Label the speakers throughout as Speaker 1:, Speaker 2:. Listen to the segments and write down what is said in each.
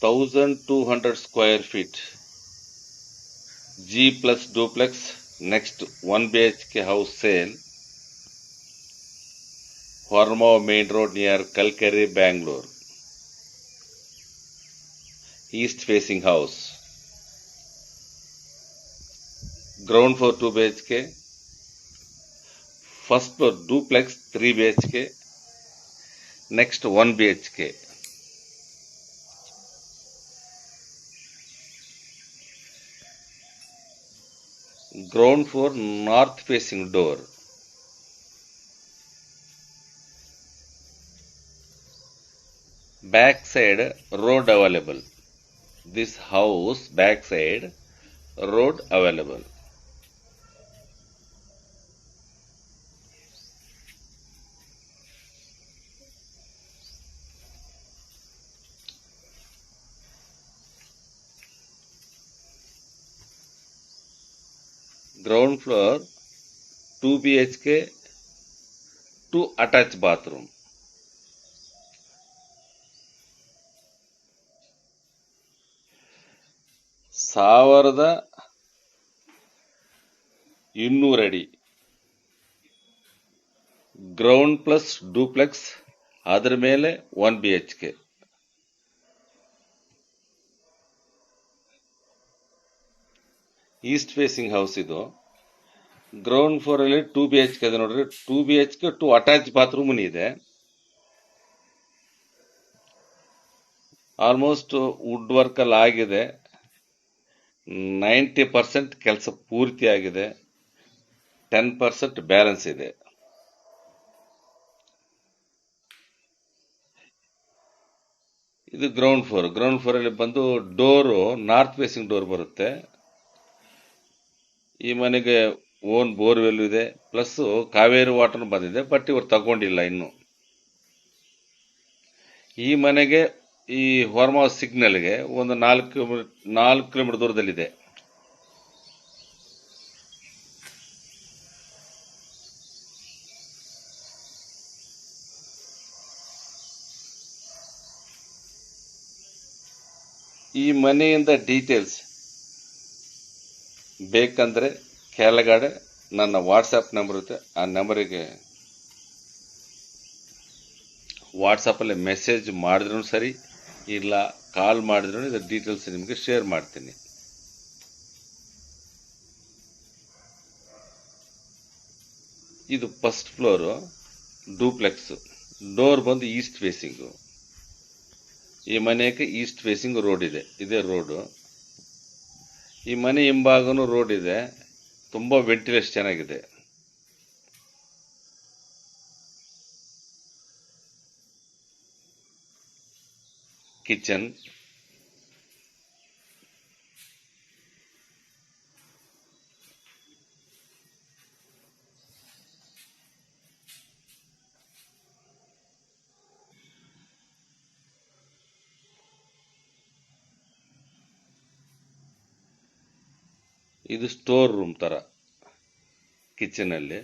Speaker 1: 1200 square feet, G plus duplex, next 1 BHK house sale, Hormao Main Road near Kalkari, Bangalore. East facing house. Ground floor 2 BHK, first floor duplex 3 BHK, next 1 BHK. Ground floor north facing door. Back side road available. This house back side road available. Ground floor 2 BHK, 2 attached bathroom. ಸಾವಿರದ 200 ಅಡಿ. Ground plus duplex, ಅದರ ಮೇಲೆ 1 BHK. East facing house ಇದು. Ground floor ಅಲ್ಲಿ 2 BHK ಇದೆ ನೋಡ್ರಿ. 2 BHK 2 attach bathroom ಇದೆ. Almost wood work ಅಲ್ಲಿ ಆಗಿದೆ. 90% ಕೆಲಸ ಪೂರ್ತಿ ಆಗಿದೆ. 10% ಬ್ಯಾಲೆನ್ಸ್ ಇದೆ. ಇದು ಗ್ರೌಂಡ್ ಫ್ಲೋರ್. ಗ್ರೌಂಡ್ ಫ್ಲೋರ್ ಅಲ್ಲಿ ಬಂದು ಡೋರು ನಾರ್ತ್ ಫೇಸಿಂಗ್ ಡೋರ್ ಬರುತ್ತೆ. ಈ ಮನೆಗೆ ಓನ್ ಬೋರ್ವೆಲ್ ಇದೆ, ಪ್ಲಸ್ ಕಾವೇರಿ ವಾಟರ್ ಬಂದಿದೆ, ಬಟ್ ಇವ್ರು ತಗೊಂಡಿಲ್ಲ ಇನ್ನು. ಈ ಮನೆಗೆ ಈ ಹೊರಮಾವ್ ಸಿಗ್ನಲ್ಗೆ ಒಂದು 4 ಕಿಲೋಮೀಟರ್ ದೂರದಲ್ಲಿದೆ. ಈ ಮನೆಯಿಂದ ಡೀಟೇಲ್ಸ್ ಬೇಕಂದ್ರೆ ಕೆಳಗಡೆ ನನ್ನ ವಾಟ್ಸಪ್ ನಂಬರ್ ಇರುತ್ತೆ. ಆ ನಂಬರಿಗೆ ವಾಟ್ಸಪ್ಪಲ್ಲಿ ಮೆಸೇಜ್ ಮಾಡಿದ್ರು ಸರಿ, ಇಲ್ಲ ಕಾಲ್ ಮಾಡಿದ್ರು ಇದರ ಡೀಟೇಲ್ಸ್ ನಿಮಗೆ ಶೇರ್ ಮಾಡ್ತೀನಿ. ಇದು ಫಸ್ಟ್ ಫ್ಲೋರು ಡೂಪ್ಲೆಕ್ಸ್. ಡೋರ್ ಬಂದು ಈಸ್ಟ್ ಫೇಸಿಂಗು. ಈ ಮನೆಗೆ ಈಸ್ಟ್ ಫೇಸಿಂಗ್ ರೋಡ್ ಇದೆ. ಇದೇ ರೋಡು. ಈ ಮನೆ ಹಿಂಭಾಗನೂ ರೋಡ್ ಇದೆ. ತುಂಬಾ ವೆಂಟಿಲೇಷನ್ ಚೆನ್ನಾಗಿದೆ. ಕಿಚನ್, ಇದು ಸ್ಟೋರ್ ರೂಮ್ ತರ ಕಿಚನ್ ಅಲ್ಲಿ.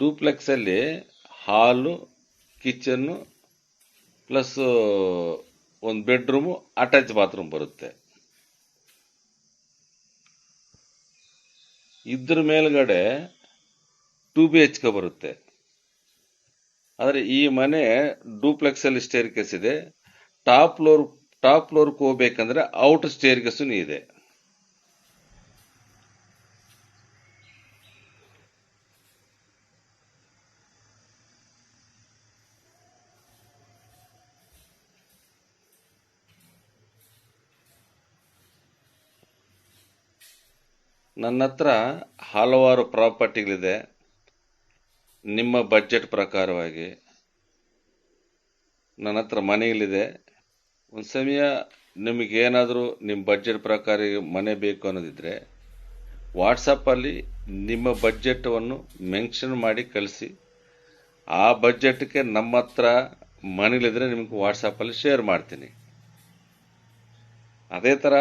Speaker 1: ಡೂಪ್ಲೆಕ್ಸ್ ಅಲ್ಲಿ ಹಾಲು, ಕಿಚನ್ ಪ್ಲಸ್ ಒಂದು ಬೆಡ್ರೂಮು, ಅಟ್ಯಾಚ್ ಬಾತ್ರೂಮ್ ಬರುತ್ತೆ. ಇದ್ರ ಮೇಲ್ಗಡೆ 2 BHK ಬರುತ್ತೆ. ಆದರೆ ಈ ಮನೆ ಡೂಪ್ಲೆಕ್ಸ್ ಅಲ್ಲಿ ಸ್ಟೇರ್ ಕೇಸ್ ಇದೆ. ಟಾಪ್ ಫ್ಲೋರ್ ಹೋಗ್ಬೇಕಂದ್ರೆ ಔಟ್ ಸ್ಟೇರ್ ಕೇಸ್ ಇದೆ. ನನ್ನ ಹತ್ರ ಹಲವಾರು ಪ್ರಾಪರ್ಟಿಗಳಿದೆ. ನಿಮ್ಮ ಬಜೆಟ್ ಪ್ರಕಾರವಾಗಿ ನನ್ನ ಹತ್ರ ಮನೆಗಳಿದೆ. ಒಂದು ಸಮಯ ನಿಮಗೇನಾದರೂ ನಿಮ್ಮ ಬಜೆಟ್ ಪ್ರಕಾರ ಮನೆ ಬೇಕು ಅನ್ನೋದಿದ್ರೆ ವಾಟ್ಸಪ್ಪಲ್ಲಿ ನಿಮ್ಮ ಬಜೆಟನ್ನು ಮೆನ್ಷನ್ ಮಾಡಿ ಕಳಿಸಿ. ಆ ಬಜೆಟ್ಗೆ ನಮ್ಮ ಹತ್ರ ಮನೆಗಳಿದ್ರೆ ನಿಮಗೆ ವಾಟ್ಸಪ್ಪಲ್ಲಿ ಶೇರ್ ಮಾಡ್ತೀನಿ. ಅದೇ ಥರ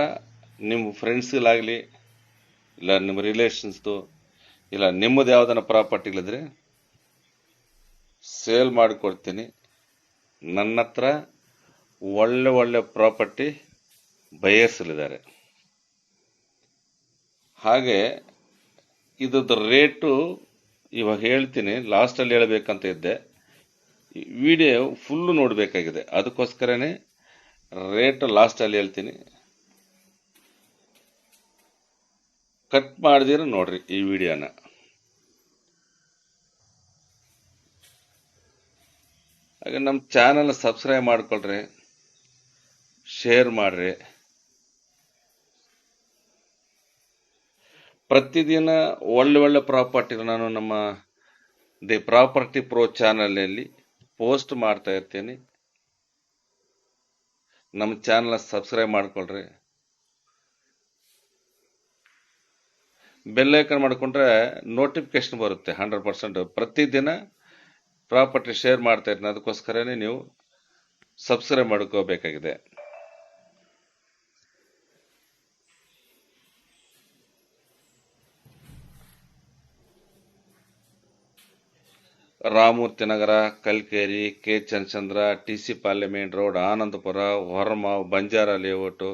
Speaker 1: ನಿಮ್ಮ ಫ್ರೆಂಡ್ಸ್ಗಳಾಗಲಿ ಇಲ್ಲ ನಿಮ್ಮ ರಿಲೇಷನ್ಸ್ದು ಇಲ್ಲ ನಿಮ್ಮದು ಯಾವುದನ್ನ ಪ್ರಾಪರ್ಟಿಗಳಿದ್ರೆ ಸೇಲ್ ಮಾಡಿಕೊಡ್ತೀನಿ. ನನ್ನ ಹತ್ರ ಒಳ್ಳೆ ಒಳ್ಳೆ ಪ್ರಾಪರ್ಟಿ ಬಯರ್ಸಲಿದ್ದಾರೆ. ಹಾಗೆ ಇದ್ರದ್ದು ರೇಟು ಇವಾಗ ಹೇಳ್ತೀನಿ, ಲಾಸ್ಟಲ್ಲಿ ಹೇಳಬೇಕಂತ ಇದ್ದೆ. ವಿಡಿಯೋ ಫುಲ್ಲು ನೋಡಬೇಕಾಗಿದೆ, ಅದಕ್ಕೋಸ್ಕರನೇ ರೇಟ್ ಲಾಸ್ಟಲ್ಲಿ ಹೇಳ್ತೀನಿ. ಕಟ್ ಮಾಡಿದಿರ ನೋಡ್ರಿ ಈ ವಿಡಿಯೋನ. ಹಾಗೆ ನಮ್ಮ ಚಾನಲ್ ಸಬ್ಸ್ಕ್ರೈಬ್ ಮಾಡ್ಕೊಳ್ರಿ, ಶೇರ್ ಮಾಡ್ರಿ. ಪ್ರತಿದಿನ ಒಳ್ಳೆ ಒಳ್ಳೆ ಪ್ರಾಪರ್ಟಿ ನಾನು ನಮ್ಮ ದಿ ಪ್ರಾಪರ್ಟಿ ಪ್ರೋ ಚಾನಲಲ್ಲಿ ಪೋಸ್ಟ್ ಮಾಡ್ತಾ ಇರ್ತೀನಿ. ನಮ್ಮ ಚಾನಲ್ ಸಬ್ಸ್ಕ್ರೈಬ್ ಮಾಡ್ಕೊಳ್ರಿ, ಬೆಲ್ ಐಕಾನ್ ಮಾಡ್ಕೊಂಡ್ರೆ ನೋಟಿಫಿಕೇಶನ್ ಬರುತ್ತೆ 100%. ಪ್ರತಿದಿನ ಪ್ರಾಪರ್ಟಿ ಶೇರ್ ಮಾಡ್ತಾ ಇರ್ತೀನಿ, ಅದಕ್ಕೋಸ್ಕರನೇ ನೀವು ಸಬ್ಸ್ಕ್ರೈಬ್ ಮಾಡ್ಕೋಬೇಕಾಗಿದೆ. ರಾಮೂರ್ತಿ ನಗರ, ಕಲ್ಕೇರಿ, ಕೆ ಚಂದ್ರ, TC parliament road, Anandapura, Horamavu, Banjara layout,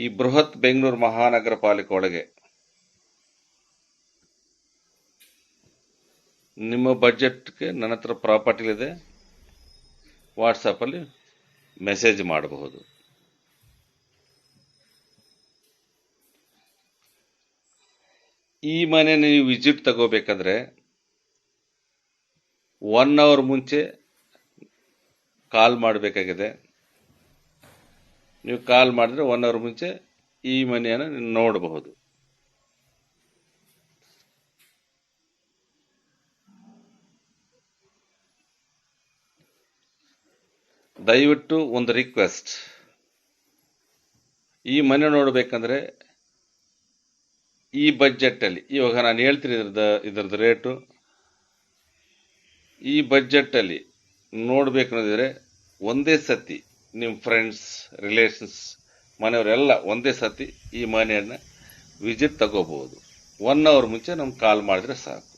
Speaker 1: ಈ ಬೃಹತ್ ಬೆಂಗಳೂರು ಮಹಾನಗರ ಪಾಲಿಕೆ ಒಳಗೆ ನಿಮ್ಮ ಬಜೆಟ್ಗೆ ನನ್ನ ಹತ್ರ ಪ್ರಾಪರ್ಟಿಗಳಿದೆ. ವಾಟ್ಸಪ್ಪಲ್ಲಿ ಮೆಸೇಜ್ ಮಾಡಬಹುದು. ಈ ಮನೆ ನೀವು ವಿಸಿಟ್ ತಗೋಬೇಕಾದ್ರೆ 1 hour ಮುಂಚೆ ಕಾಲ್ ಮಾಡಬೇಕಾಗಿದೆ. ನೀವು ಕಾಲ್ ಮಾಡಿದ್ರೆ 1 hour ಮುಂಚೆ ಈ ಮನೆಯನ್ನು ನೋಡಬಹುದು. ದಯವಿಟ್ಟು ಒಂದು ರಿಕ್ವೆಸ್ಟ್, ಈ ಮನೆ ನೋಡಬೇಕಂದ್ರೆ ಈ ಬಜೆಟಲ್ಲಿ, ಇವಾಗ ನಾನು ಹೇಳ್ತೀನಿ ಇದ್ರದ್ದು ರೇಟು, ಈ ಬಜೆಟಲ್ಲಿ ನೋಡಬೇಕನ್ನೋದಿದ್ರೆ ಒಂದೇ ಸತಿ ನಿಮ್ಮ ಫ್ರೆಂಡ್ಸ್, ರಿಲೇಷನ್ಸ್, ಮನೆಯವರೆಲ್ಲ ಒಂದೇ ಸತಿ ಈ ಮನೆಯನ್ನು ವಿಸಿಟ್ ತಗೋಬಹುದು. 1 hour ಮುಂಚೆ ನಮ್ಗೆ ಕಾಲ್ ಮಾಡಿದ್ರೆ ಸಾಕು.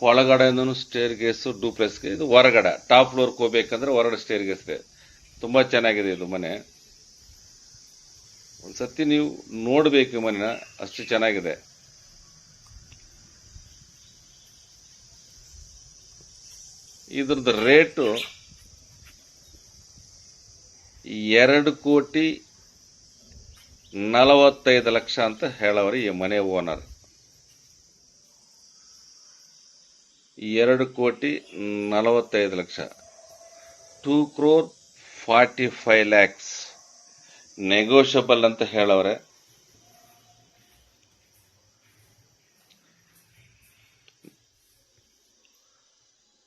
Speaker 1: ಒಳಗಡೆಯಿಂದನೂ ಸ್ಟೇರ್ ಗೇಸು, ಡೂಪ್ಲೆಕ್ಸ್ಗೆ. ಇದು ಹೊರಗಡೆ ಟಾಪ್ ಫ್ಲೋರ್ಗೆ ಹೋಗ್ಬೇಕಂದ್ರೆ ಹೊರಗಡೆ ಸ್ಟೇರ್ ಗೇಸ್ ಇದೆ. ತುಂಬ ಚೆನ್ನಾಗಿದೆ ಇದು ಮನೆ. ಒಂದ್ಸತಿ ನೀವು ನೋಡಬೇಕು ಮನೆನ, ಅಷ್ಟು ಚೆನ್ನಾಗಿದೆ. ಇದ್ರದ್ದು ರೇಟು 2,45,00,000 ಅಂತ ಹೇಳವ್ರಿ ಈ ಮನೆ ಓನರ್. 2,45,00,000, 2,45,00,000 ನೆಗೋಷಿಯಬಲ್ ಅಂತ ಹೇಳವ್ರೆ.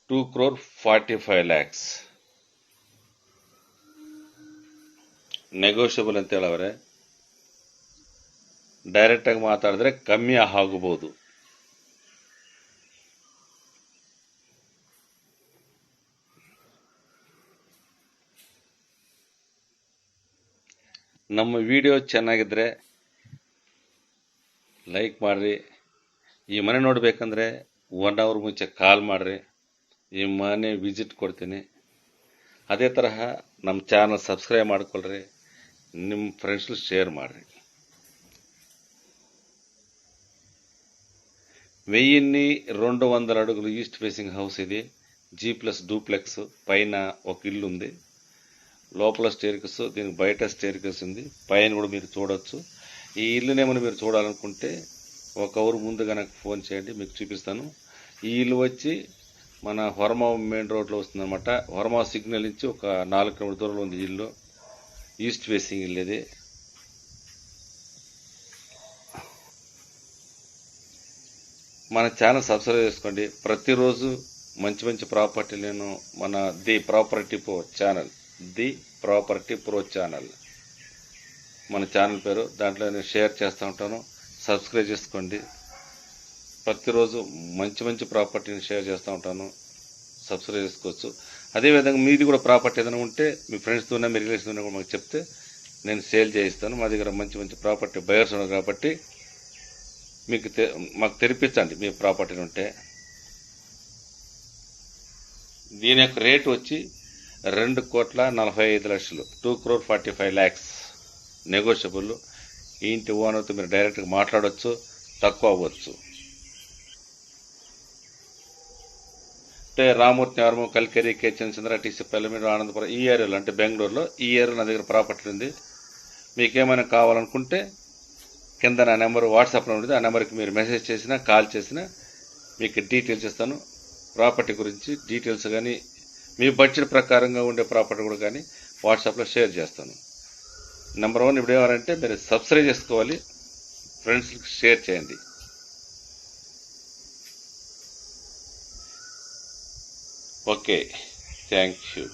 Speaker 1: $2,45,00,000 ನೆಗೋಷಿಯಬಲ್ ಅಂತ ಹೇಳವ್ರೆ. ಡೈರೆಕ್ಟ್ ಆಗಿ ಮಾತಾಡಿದ್ರೆ ಕಮ್ಮಿ ಆಗಬಹುದು. ನಮ್ಮ ವಿಡಿಯೋ ಚೆನ್ನಾಗಿದ್ರೆ ಲೈಕ್ ಮಾಡ್ರಿ. ಈ ಮನೆ ನೋಡಬೇಕಂದ್ರೆ 1 hour ಮುಂಚೆ ಕಾಲ್ ಮಾಡ್ರಿ, ಈ ಮನೆ ವಿಸಿಟ್ ಕೊಡ್ತೀನಿ. ಅದೇ ತರಹ ನಮ್ಮ ಚಾನಲ್ ಸಬ್ಸ್ಕ್ರೈಬ್ ಮಾಡ್ಕೊಳ್ರಿ, ನಿಮ್ಮ ಫ್ರೆಂಡ್ಸ್ ಶೇರ್ ಮಾಡ್ರಿ. 1002 అడుగులు ఈస్ట్ ఫేసింగ్ హౌస్ ఇది. G+ డూప్లెక్స్, పైన ఒక ఇల్లు ఉంది, లోపల స్టేర్కేస్, దీనికి బయట స్టేర్కేస్ ఉంది, పైన కూడా మీరు చూడొచ్చు. ఈ ఇల్లునేమన్నా మీరు చూడాలనుకుంటే 1 hour ముందుగా నాకు ఫోన్ చేయండి, మీకు చూపిస్తాను. ఈ ఇల్లు వచ్చి మన హొరమావు మెయిన్ రోడ్లో వస్తుందన్నమాట. హొరమావు సిగ్నల్ నుంచి ఒక 4 కిలోమీటర్ దూరంలో ఉంది ఇల్లు. ఈస్ట్ ఫేసింగ్ ఇల్లు ఇది. మన ఛానల్ సబ్స్క్రైబ్ చేసుకోండి. ప్రతిరోజు మంచి మంచి ప్రాపర్టీ నేను మన ది ప్రాపర్టీ ప్రో ఛానల్ మన ఛానల్ పేరు. దాంట్లో నేను షేర్ చేస్తూ ఉంటాను. సబ్స్క్రైబ్ చేసుకోండి. ప్రతిరోజు మంచి మంచి ప్రాపర్టీని షేర్ చేస్తూ ఉంటాను, సబ్స్క్రైబ్ చేసుకోవచ్చు. అదేవిధంగా మీది కూడా ప్రాపర్టీ ఏదైనా ఉంటే మీ ఫ్రెండ్స్తో ఉన్నా మీ రిలేషన్స్ ఉన్నా కూడా మాకు చెప్తే నేను సేల్ చేయిస్తాను. మా దగ్గర మంచి మంచి ప్రాపర్టీ బయర్స్ ఉన్నారు కాబట్టి మీకు మాకు తెరిపించండి మీ ప్రాపర్టీలు ఉంటే. దీని యొక్క రేటు వచ్చి 2,45,00,000, 2,45,00,000 నెగోషియబుల్. ఈ ఇంటి ఓనర్తో మీరు డైరెక్ట్గా మాట్లాడవచ్చు, తక్కువ అవ్వచ్చు. అంటే రామూర్తి, ఆర్మూ, కల్కేరి, కేచన్, చంద్ర, టీసీ, పల్లెమీడు, ఆనందపురం ఈ ఏరియాలో, అంటే బెంగళూరులో ఈ ఏరియాలో నా దగ్గర ప్రాపర్టీ ఉంది. మీకేమైనా కావాలనుకుంటే కింద నా నెంబర్ వాట్సాప్లో ఉంటుంది. ఆ నెంబర్కి మీరు మెసేజ్ చేసినా కాల్ చేసినా మీకు డీటెయిల్స్ ఇస్తాను. ప్రాపర్టీ గురించి డీటెయిల్స్ కానీ మీ బడ్జెట్ ప్రకారంగా ఉండే ప్రాపర్టీ కూడా కానీ వాట్సాప్లో షేర్ చేస్తాను. నెంబర్ 1 ఇప్పుడు ఏమంటే మీరు సబ్స్క్రైబ్ చేసుకోవాలి, ఫ్రెండ్స్కి షేర్ చేయండి. Okay, thank you.